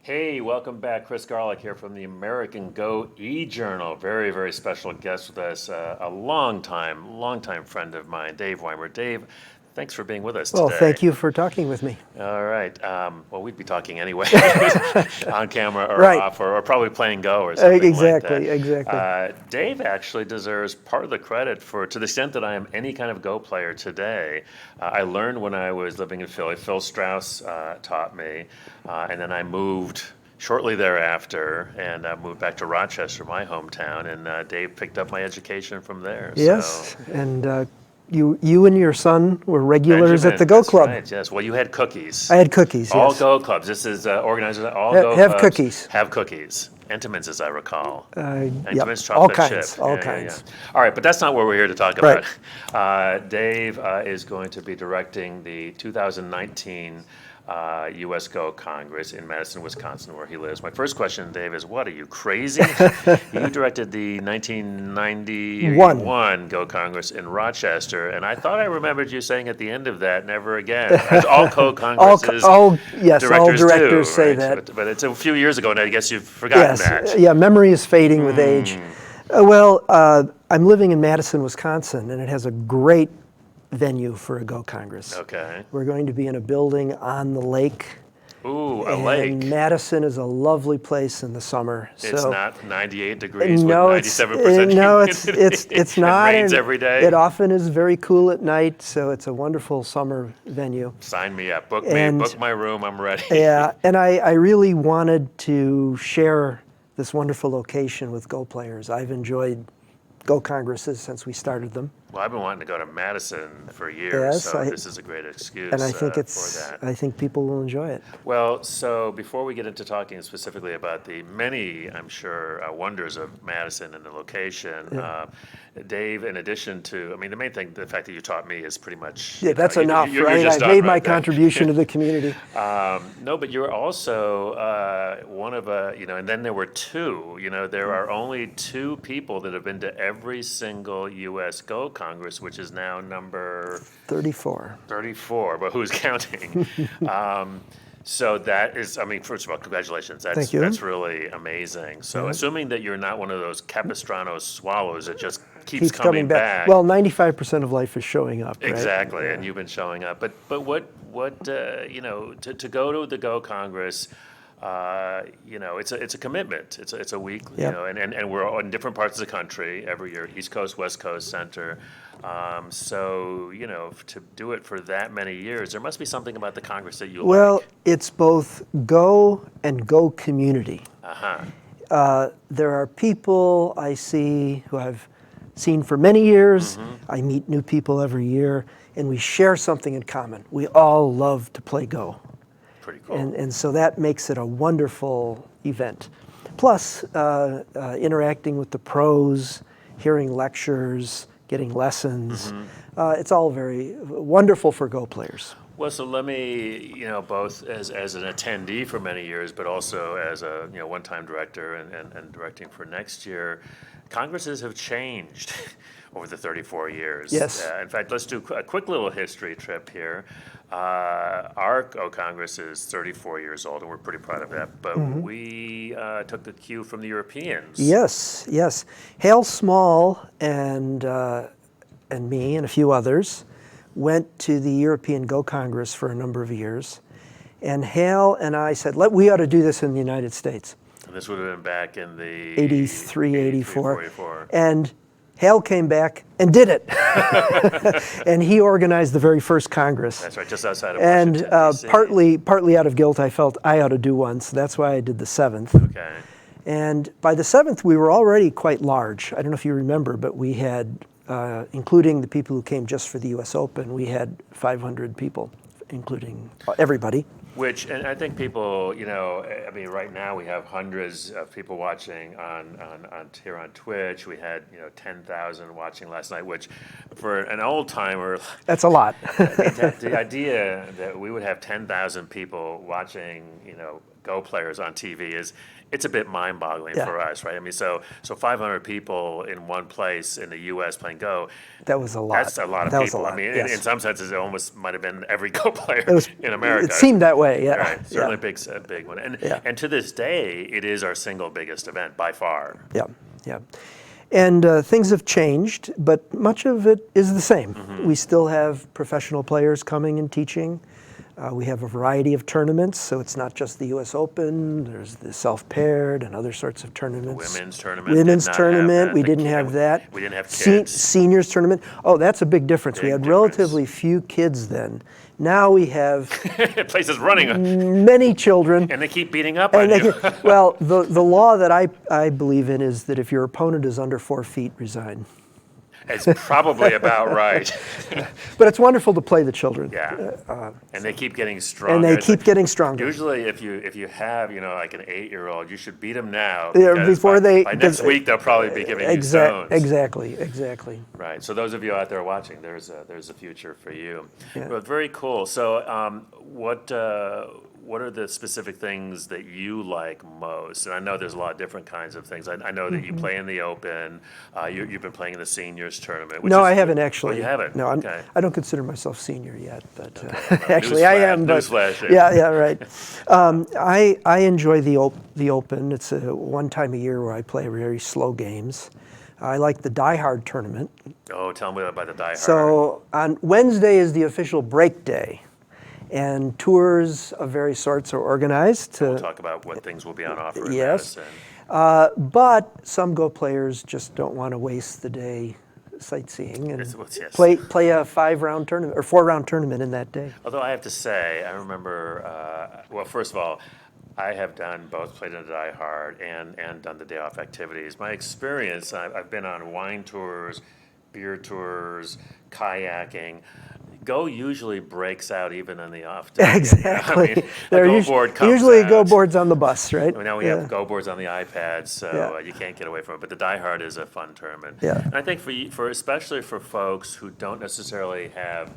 Hey, welcome back. Chris Garlock here from the American Go e-Journal. Very, very special guest with us, a long time friend of mine, Dave Weimer. Dave, thanks for being with us Well, today. thank you for talking with me. All right. Well, we'd be talking anyway, on camera or Right. off, or probably playing Go or something like that. Exactly. Dave actually deserves part of the credit for, to the extent that I am any kind of Go player today. I learned when I was living in Philly. Phil Strauss taught me, and then I moved shortly thereafter and moved back to Rochester, my hometown, and Dave picked up my education from there. Yes, and you and your son were regulars at Benjamin, the Go that's Club. right. Yes. Well, you had cookies. I had cookies, All yes. Go clubs. This is organizers. All Go Have clubs cookies. have cookies. Entenmann's, as I recall. Yep, Entenmann's all chocolate kinds, chip. all Yeah. kinds. All right, but that's not what we're here to talk Right. about. Dave is going to be directing the 2019 U.S. Go Congress in Madison, Wisconsin, where he lives. My first question, Dave, is what, are you crazy? You directed the 1991 Go Congress in Rochester, and I thought I remembered you saying at the end of that, never again, as all co-congresses Yes, all directors say right? that. But it's a few years ago, and I guess you've forgotten Yes, that. yeah, memory is fading with age. I'm living in Madison, Wisconsin, and it has a great venue for a Go Congress. Okay. We're going to be in a building on the lake. Ooh, a And lake. Madison is a lovely place in the summer. It's So not 98 degrees no, with 97% no, humidity. it's not. It rains and every day. It often is very cool at night, so it's a wonderful summer venue. Sign me up. Book And- my room. I'm ready. Yeah, and I really wanted to share this wonderful location with Go players. I've enjoyed Go Congresses since we started them. Well, I've been wanting to go to Madison for years, Yes, so this is a great excuse And I think for it's. that. I think people will enjoy it. Well, so before we get into talking specifically about the many, I'm sure, wonders of Madison and the location, Dave, in addition to, I mean, the main thing, the fact that you taught me is pretty much. Yeah, that's enough, you're right? just I've done made my right there. contribution to the community. No, but you're also one of and then there were two. There are only two people that have been to every single U.S. Go Congress, which is now number 34. 34, but who's counting? So that is, I mean, first of all, congratulations. Thank you. That's really amazing. So assuming that you're not one of those Capistrano swallows that just keeps coming back. Well, 95% of life is showing up, right? Exactly, and you've been showing up. But what to go to the Go Congress, it's a commitment. It's a week, Yep. and we're in different parts of the country every year, East Coast, West Coast, Center. So to do it for that many years, there must be something about the Congress that you Well, like. it's both Go and Go community. Uh-huh. There are people I see who I've seen for many years. I meet new people every year, and we share something in common. We all love to play Go. Pretty cool. And so that makes it a wonderful event. Plus, interacting with the pros, hearing lectures, getting lessons. It's all very wonderful for Go players. Well, so let me, both as an attendee for many years, but also as a one-time director and directing for next year, Congresses have changed over the 34 years. Yes. In fact, let's do a quick little history trip here. Our Go Congress is 34 years old, and we're pretty proud of that. But we took the cue from the Europeans. Yes. Hale Small and me and a few others went to the European Go Congress for a number of years. And Hale and I said, we ought to do this in the United States. And this would have been back in the 83, 84. 44. And Hale came back and did it. And he organized the very first Congress. That's right, just outside of And Washington, D.C. partly out of guilt, I felt I ought to do one, so that's why I did the 7th. Okay. And by the 7th, we were already quite large. I don't know if you remember, but we had, including the people who came just for the US Open, we had 500 people, including everybody. Which, and I think people, I mean, right now we have hundreds of people watching on here on Twitch. We had, 10,000 watching last night, which for an old timer, That's a lot. the idea that we would have 10,000 people watching, Go players on TV is it's a bit mind-boggling Yeah. for us, right? I mean, so 500 people in one place in the U.S. playing Go. That was a lot. That's a lot of That people. was a lot, I mean, yes. in some senses, it almost might have been every Go player in America. It seemed that way, yeah. Right, certainly Yeah. a big one. And Yeah. and to this day, it is our single biggest event by far. Yeah, yeah. And things have changed, but much of it is the same. Mm-hmm. We still have professional players coming and teaching. We have a variety of tournaments, so it's not just the U.S. Open. There's the self-paired and other sorts of tournaments. Women's tournament. Women's did not have tournament, that. we The didn't kid- have that. We didn't have kids. Seniors tournament. Oh, that's a big difference. We Big had difference. relatively few kids then. Now we have The place is running, many children. and they keep beating up on And they you. can, well, the law that I believe in is that if your opponent is under 4 feet, resign. It's probably about right. But it's wonderful to play the children. Yeah. And they keep getting stronger. And they It's keep like- getting stronger. Usually, if you have like an 8-year-old, you should beat them now. Yeah, because before by next week they'll probably be giving you stones. Exactly. Right. So those of you out there watching, there's a future for you. Yeah. Well, very cool. So what are the specific things that you like most? And I know there's a lot of different kinds of things. I know that you play in the Open. You've been playing in the seniors tournament. Which No, is- I haven't actually. Oh, you haven't? No, Okay. I don't consider myself senior yet, but Well, actually I am. But newsflash. yeah, right. I enjoy the Open. It's one time a year where I play very slow games. I like the Die Hard tournament. Oh, tell me about the Die Hard. So on Wednesday is the official break day, and tours of various sorts are organized. We'll talk about what things will be on offer in Yes. Madison. But some Go players just don't want to waste the day sightseeing and Yes. play a 5-round tournament or 4-round tournament in that day. Although I have to say, I remember, well, first of all, I have played in the Die Hard and done the day off activities. My experience, I've been on wine tours, beer tours, kayaking. Go usually breaks out even on the off day. Exactly. I mean, There a are go usually, board comes usually out. go boards on the bus, right? Now we have go boards on the iPads, so Yeah. you can't get away from it. But the Die Hard is a fun tournament. Yeah. And I think for especially for folks who don't necessarily have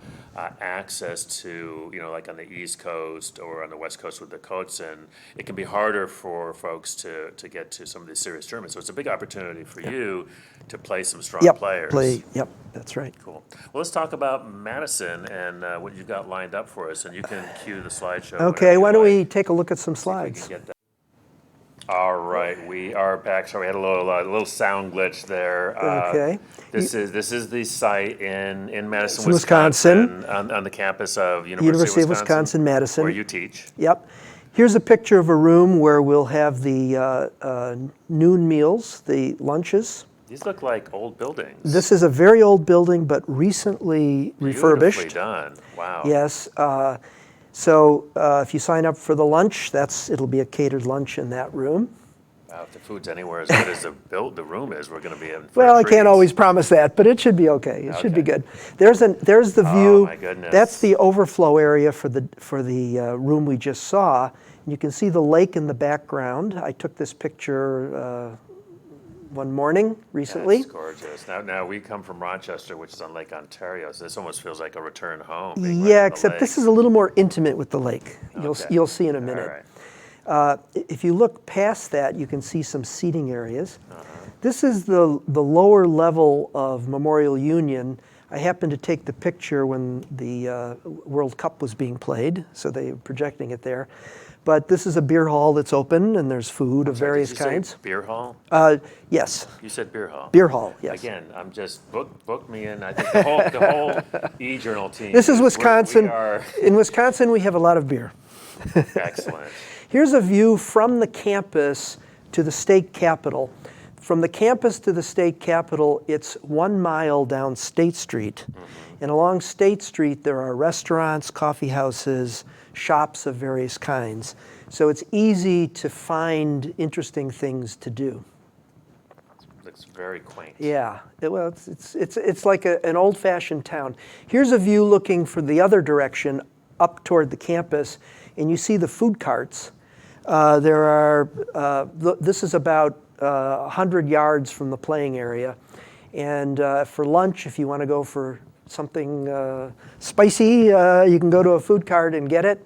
access to, like on the East Coast or on the West Coast with the Coatsen, it can be harder for folks to get to some of these serious tournaments. So it's a big opportunity for you to play some strong players. Yep, that's right. Cool. Well, let's talk about Madison and what you've got lined up for us, and you can cue the slideshow. Okay, whenever why you don't like. we take a look at some We can slides? get that. All right, we are back. So we had a little sound glitch there. Okay. This is the site in Madison, Wisconsin. on the campus of University of Wisconsin, Madison. where you teach. Yep. Here's a picture of a room where we'll have the noon meals, the lunches. These look like old buildings. This is a very old building, but recently refurbished. Beautifully done. Wow. Yes. So if you sign up for the lunch, it'll be a catered lunch in that room. Wow, if the food's anywhere as good as the room is, we're going to be in. Well, I can't treats. always promise that, but it should be okay. It should be Okay. good. There's the view. Oh, my goodness. That's the overflow area for the room we just saw. And you can see the lake in the background. I took this picture one morning recently. That's gorgeous. Now we come from Rochester, which is on Lake Ontario, so this almost feels like a return home. being right Yeah, on the except this lake. is a little more intimate with the lake. Okay. You'll see in a All minute. right. If you look past that, you can see some seating areas. Uh-huh. This is the lower level of Memorial Union. I happened to take the picture when the World Cup was being played, so they were projecting it there. But this is a beer hall that's open, and there's food of Sorry, various did you say kinds. beer hall? Yes, You said beer hall. beer hall, yes. Again, I'm just book me in. I think the whole e-journal team. This is we Wisconsin. are In Wisconsin, we have a lot of beer. excellent. Here's a view from the campus to the state capitol. From the campus to the state capitol, it's 1 mile down State Street. And along State Street, there are restaurants, coffee houses, shops of various kinds. So it's easy to find interesting things to do. Looks very quaint. Yeah, it's like an old-fashioned town. Here's a view looking for the other direction, up toward the campus, and you see the food carts. This is about 100 yards from the playing area. And for lunch, if you want to go for something spicy, you can go to a food cart and get it.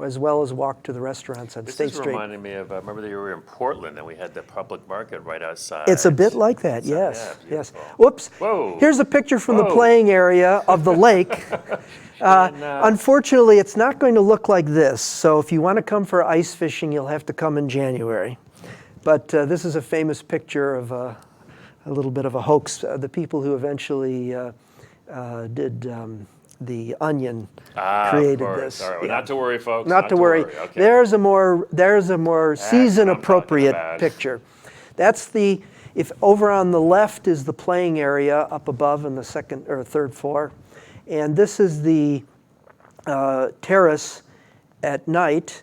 as well as walk to the restaurants on This State is Street. reminding me of, remember that you were in Portland and we had the public market right outside. It's a bit like that, So, yes, yeah, yes. beautiful. Whoops. Whoa. Here's a picture from the Whoa. playing area of the lake. Unfortunately, it's not going to look like this. So if you want to come for ice fishing, you'll have to come in January. But this is a famous picture of a little bit of a hoax. The people who eventually did the Onion created this. All right, well, not to worry, folks. Not to worry. Okay. There's a more season what I'm talking appropriate about. picture. That's if over on the left is the playing area up above in the second or third floor, and this is the terrace at night,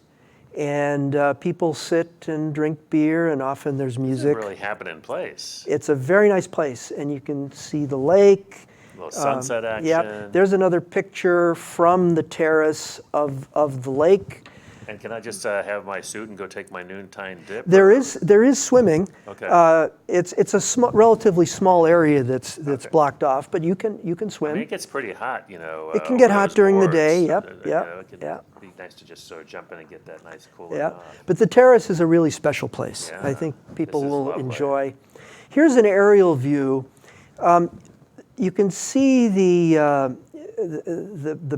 and people sit and drink beer, and often there's music. It really happened in place. It's a very nice place, and you can see the lake. A little sunset action. Yeah, there's another picture from the terrace of the lake. And can I just have my suit and go take my noontime dip? There is swimming. Okay. It's a relatively small area that's Okay. blocked off, but you can I swim. mean, it gets pretty hot, you know. It can get hot those during the boards. day. Yep, You know, it can yeah. be nice to just sort of jump in and get that nice cooling Yeah, off. but the terrace is a really special place. Yeah, I think people this is will lovely. enjoy. Here's an aerial view. You can see the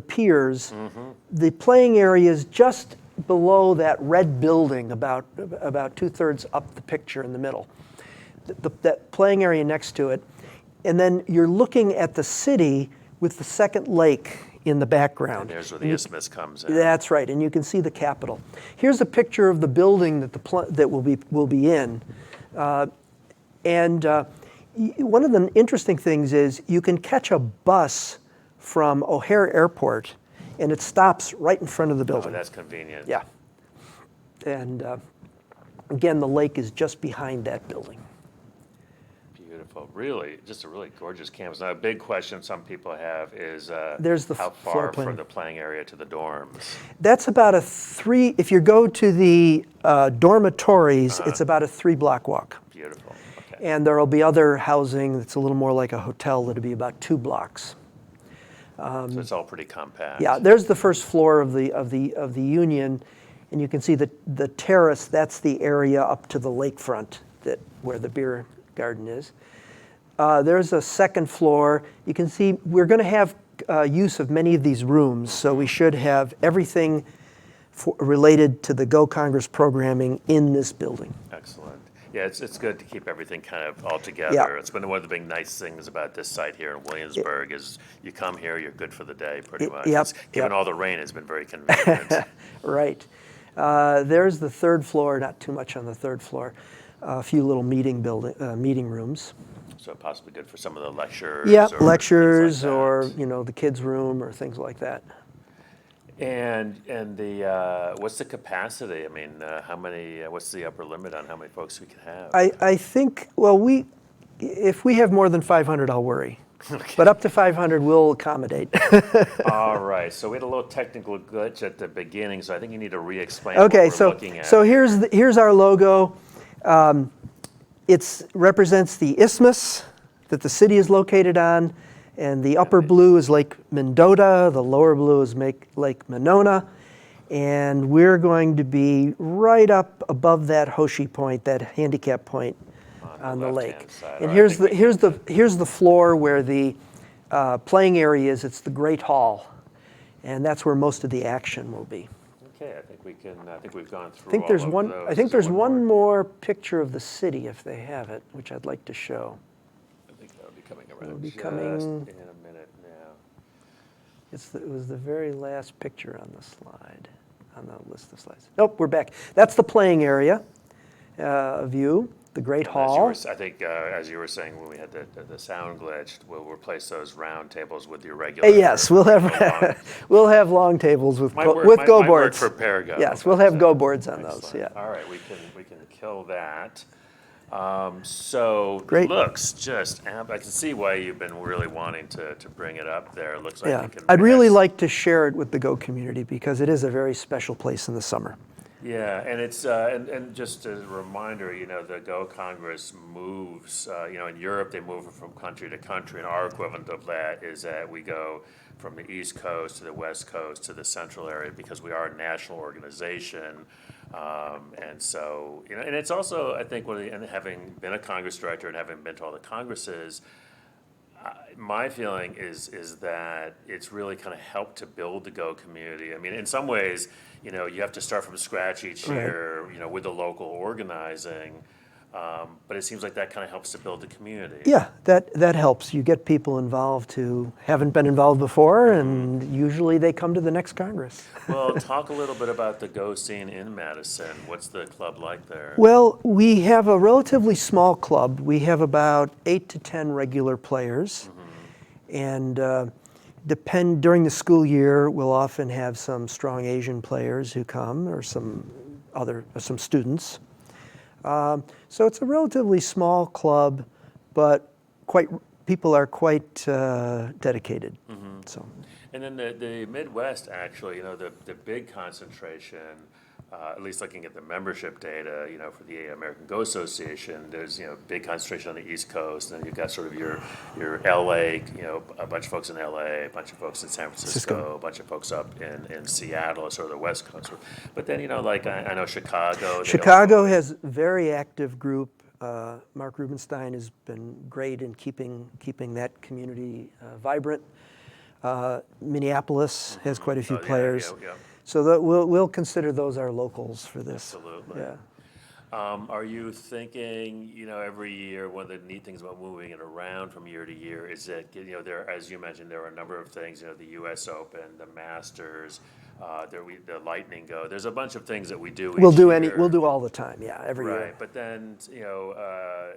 piers. Mm-hmm. The playing area is just below that red building, about 2/3 up the picture in the middle. That playing area next to it, and then you're looking at the city with the second lake in the background. And there's where the isthmus comes in. That's right, and you can see the Capitol. Here's a picture of the building that will be in, one of the interesting things is you can catch a bus from O'Hare Airport, and it stops right in front of the Oh, building. that's convenient. Yeah, and again, the lake is just behind that building. Beautiful. Really, just a really gorgeous campus. Now, a big question some people have is There's the how floor far plan. from the playing area to the dorms? That's about if you go to the dormitories, it's about a 3-block walk. Beautiful. Okay. And there will be other housing that's a little more like a hotel that'll be about 2 blocks. So it's all pretty compact. Yeah, there's the first floor of the Union, and you can see the terrace. That's the area up to the lakefront where the beer garden is. There's a second floor. You can see we're going to have use of many of these rooms, so we should have everything related to the Go Congress programming in this building. Excellent. Yeah, it's good to keep everything kind of all together. Yeah. It's been one of the big nice things about this site here in Williamsburg is you come here, you're good for the day, pretty much. Yep, Given all the rain, it's been very convenient. Right. There's the third floor. Not too much on the third floor. A few little meeting rooms. So possibly good for some of the lectures. Yeah, or lectures things like that. or the kids' room or things like that. And the what's the capacity? I mean, how many? What's the upper limit on how many folks we can have? I think if we have more than 500, I'll worry. Okay. But up to 500, we'll accommodate. All right. So we had a little technical glitch at the beginning, so I think you need to re-explain Okay, what we're looking at. so here's our logo. It represents the isthmus that the city is located on, and the upper blue is Lake Mendota, the lower blue is Lake Monona, and we're going to be right up above that Hoshi Point, that handicap point on the lake. left-hand side. And All right, here's the floor where the playing area is. It's the Great Hall, and that's where most of the action will be. Okay, I think we can. I think we've gone through. I think all there's of one. those. I think Is there there's one more picture of the city if they have it, which I'd like to show. I think that'll be coming around. It'll be just coming- in a minute now. It was the very last picture on the slide, on the list of slides. Nope, we're back. That's the playing area view, the Great As you Hall. were, I think, as you were saying when we had the sound glitch, we'll replace those round tables with the irregular. Yes, we'll long- have long tables with Might work- with might- go might work boards. for Paragon. Yes, we'll have So, go boards on those. excellent. Yeah. All right, we can kill that. So Great. looks just. I can see why you've been really wanting to bring it up there. It looks like Yeah, you can. I'd really perhaps- like to share it with the Go community because it is a very special place in the summer. Yeah, and it's and just as a reminder, the Go Congress moves. In Europe they move from country to country, and our equivalent of that is that we go from the East Coast to the West Coast to the Central area because we are a national organization, and so and it's also I think and having been a Congress director and having been to all the Congresses. My feeling is that it's really kind of helped to build the Go community. I mean, in some ways, you have to start from scratch each Right. year, with the local organizing. But it seems like that kind of helps to build the community. Yeah, that helps. You get people involved who haven't been involved before, and usually they come to the next Congress. Well, talk a little bit about the Go scene in Madison. What's the club like there? Well, we have a relatively small club. We have about 8 to 10 regular players, and during the school year, we'll often have some strong Asian players who come, or some students. So it's a relatively small club, but people are quite dedicated. So. And then the Midwest, actually, the big concentration, at least looking at the membership data, for the American Go Association, there's, big concentration on the East Coast, and you've got sort of your LA, a bunch of folks in LA, a bunch of folks in San Francisco, a bunch of folks up in Seattle, sort of the West Coast. But then, like I know Chicago. Chicago has a very active group. Mark Rubenstein has been great in keeping that community vibrant. Minneapolis has quite a few players. Yeah. So we'll consider those our locals for this. Absolutely. Yeah. Are you thinking, every year, one of the neat things about moving it around from year to year is that, there, as you mentioned, there are a number of things, the U.S. Open, the Masters, the Lightning Go. There's a bunch of things that we do each year. We'll do all the time, yeah, every year. Right, but then,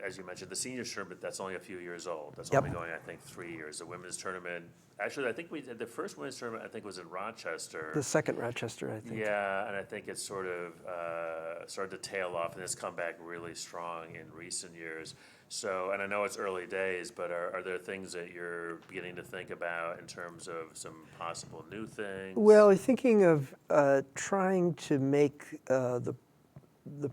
as you mentioned, the seniors tournament, that's only a few years old. That's Yep. only going, I think, 3 years. The women's tournament, actually, I think we did the first women's tournament, I think, was in Rochester. The second Rochester, I think. Yeah, and I think it's sort of started to tail off, and it's come back really strong in recent years. So, and I know it's early days, but are there things that you're beginning to think about in terms of some possible new things? Well, we're thinking of trying to make the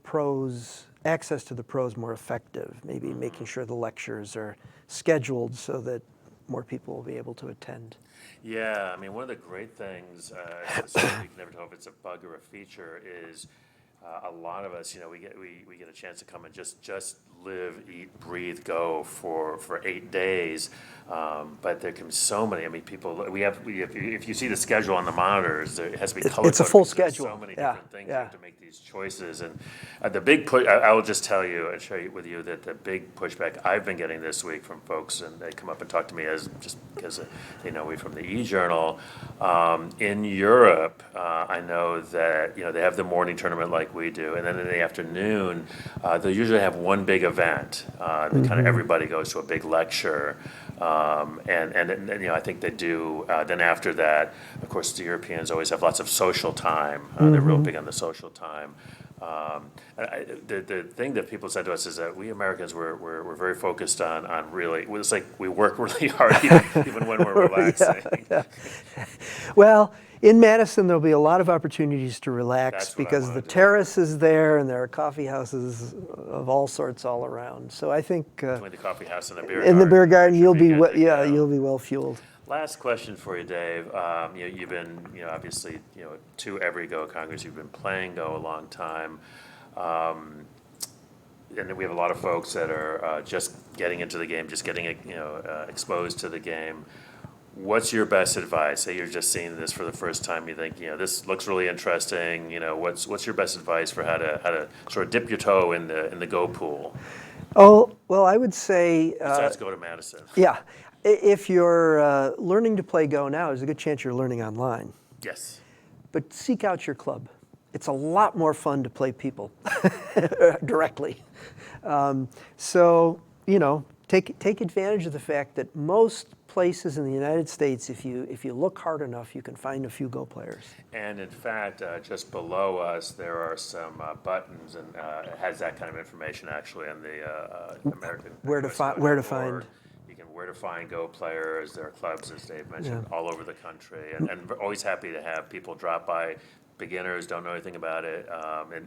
pros, access to the pros more effective, maybe making sure the lectures are scheduled so that more people will be able to attend. Yeah, I mean, one of the great things, so you can never tell if it's a bug or a feature, is a lot of us, we get a chance to come and just live, eat, breathe, go for 8 days. But there can be so many. I mean, people. If you see the schedule on the monitors, it has to be color. It's a full coded. There's schedule. so many Yeah, different things. yeah. You have to make these choices, and the big push. I will just tell you and share with you that the big pushback I've been getting this week from folks, and they come up and talk to me as just because they know me from the e-journal. In Europe, I know that they have the morning tournament like we do, and then in the afternoon, they usually have one big event. Kind of everybody goes to a big lecture. And I think they do. Then after that, of course, the Europeans always have lots of social time. They're real big on the social time. The thing that people said to us is that we Americans we're very focused on really. It's like we work really hard even when we're relaxing. Yeah. Well, in Madison, there'll be a lot of opportunities to relax That's what I because the wanted to terrace is there and there are coffee houses of all sorts all around. So I think Between the coffee house and the beer in the beer garden, should you'll be good to go. you'll be well fueled. Last question for you, Dave. You've been, obviously, to every Go Congress. You've been playing Go a long time, and we have a lot of folks that are just getting into the game, just getting exposed to the game. What's your best advice? Say you're just seeing this for the first time. You think, this looks really interesting. What's your best advice for how to sort of dip your toe in the Go pool? Oh, well, I would say Besides go to Madison. yeah. If you're learning to play Go now, there's a good chance you're learning online. Yes. But seek out your club. It's a lot more fun to play people directly. So, take advantage of the fact that most places in the United States, if you look hard enough, you can find a few Go players. And in fact, just below us, there are some buttons, and it has that kind of information actually on the American. Where to find. You can where to find Go players. There are clubs, as Dave mentioned, all over the country, and we're always happy to have people drop by, beginners don't know anything about it.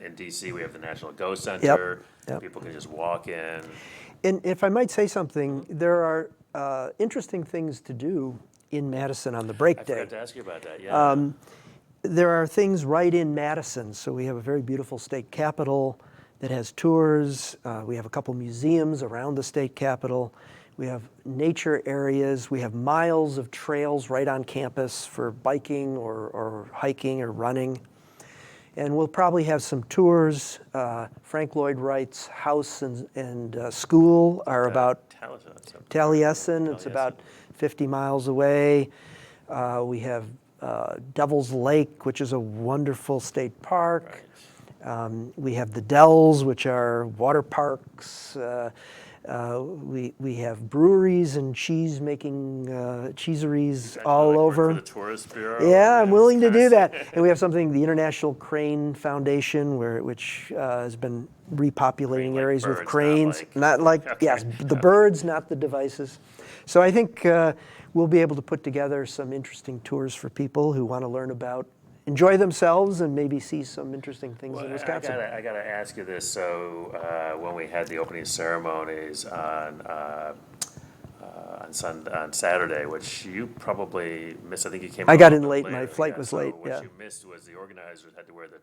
In DC, we have the National Go Center. Yep. People can just walk in. And if I might say something, there are interesting things to do in Madison on the break I day. forgot to ask you about that. Yeah. There are things right in Madison. So we have a very beautiful state capitol that has tours. We have a couple museums around the state capitol. We have nature areas. We have miles of trails right on campus for biking or hiking or running. And we'll probably have some tours. Frank Lloyd Wright's house and school are about Taliesin. It's about 50 miles away. We have Devil's Lake, which is a wonderful state park. Right. We have the Dells, which are water parks. We have breweries and cheese-making cheeseries all over. For the tourist bureau. Yeah, I'm willing to do that. And we have something, the International Crane Foundation, which has been repopulating Crane, areas like with birds, cranes. not like okay. Yes, the birds, not the devices. So I think we'll be able to put together some interesting tours for people who want to learn about, enjoy themselves, and maybe see some interesting things in Wisconsin. I gotta ask you this. So when we had the opening ceremonies on Saturday, which you probably missed. I think you came. I got in late. Later. My flight was late. What you missed was the organizers had to wear the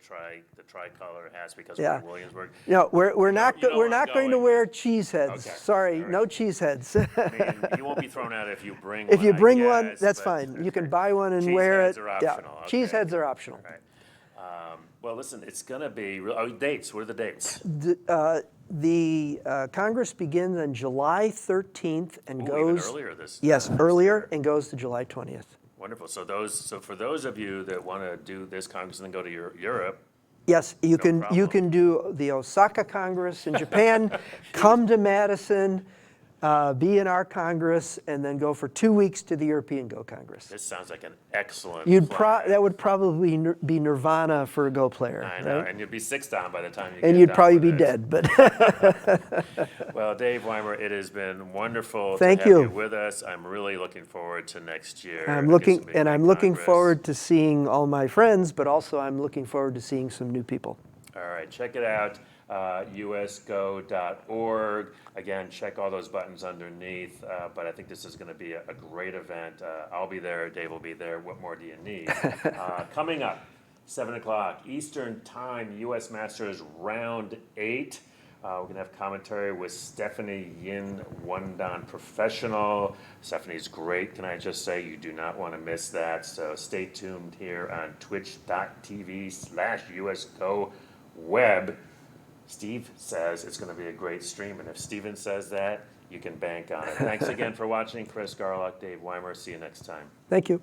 tricolor hats because Yeah. of Williamsburg. No, we're not going to wear cheese heads. Okay. Sorry, All right. no cheese heads. I mean, you won't be thrown out if you bring one. If you bring one, I guess, that's but- fine. You can buy one and Cheese wear heads it. are optional. Yeah, Okay. cheese heads are optional. All right. Well, listen, it's gonna be dates. What are the dates? The Congress begins on July 13th and Ooh, goes even earlier this. Yes, earlier and goes to July 20th. Wonderful. So for those of you that want to do this Congress and then go to Europe, Yes, you problem. can do the Osaka Congress in Japan, come to Madison, be in our Congress, and then go for 2 weeks to the European Go Congress. this sounds like an excellent. plan. That would probably be nirvana for a Go player. I know, right? and you'd be 6 down by the time you. And get you'd done probably with be it. dead. But Well, Dave Weimer, it has been wonderful Thank to have you. you with us. I'm really looking forward to next year. I'm I guess it'll be a I'm great looking Congress. forward to seeing all my friends, but also I'm looking forward to seeing some new people. All right, check it out, usgo.org. Again, check all those buttons underneath, but I think this is going to be a great event. I'll be there, Dave will be there. What more do you need? Coming up, 7 o'clock Eastern Time, U.S. Masters Round 8. We're going to have commentary with Stephanie Yin Wondan, professional. Stephanie's great, can I just say? You do not want to miss that. So stay tuned here on twitch.tv/USGo Web. Steve says it's going to be a great stream, and if Steven says that, you can bank on it. Thanks again for watching. Chris Garlock, Dave Weimer. See you next time. Thank you.